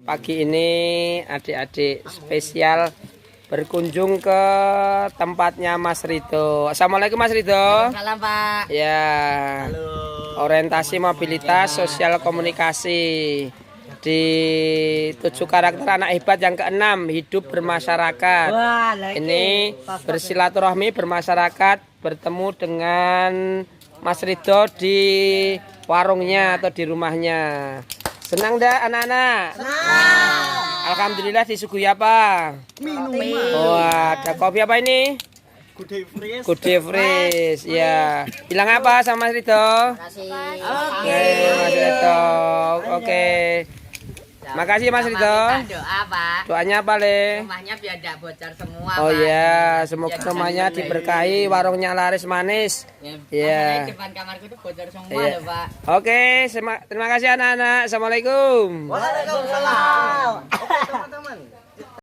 Pagi ini adik-adik spesial berkunjung ke tempatnya Mas Ridho. Assalamualaikum Mas Ridho. Salam Pak. Ya. Halo. Orientasi mobilitas sosial komunikasi di 7 karakter anak hebat yang ke-6, hidup bermasyarakat. Ini bersilaturahmi bermasyarakat, bertemu dengan Mas Ridho di warungnya atau di rumahnya. Senang dah anak-anak? Senang. Alhamdulillah disuguhi apa? Minum. Oh, ada kopi apa ini? Good day fresh. Ya. Bilang apa sama Mas Ridho? Kasih. Oke, Mas Ridho. Oke. Makasih Mas Ridho. Doa Pak. Doanya apa, Le? Rumahnya biar tidak bocor semua. Oh Pak. ya, semoga rumahnya diberkahi, warungnya laris manis. Ya. Ya. Depan kamarku itu bocor semua Iya. loh Pak. Oke, terima kasih anak-anak. Assalamualaikum. Waalaikumsalam.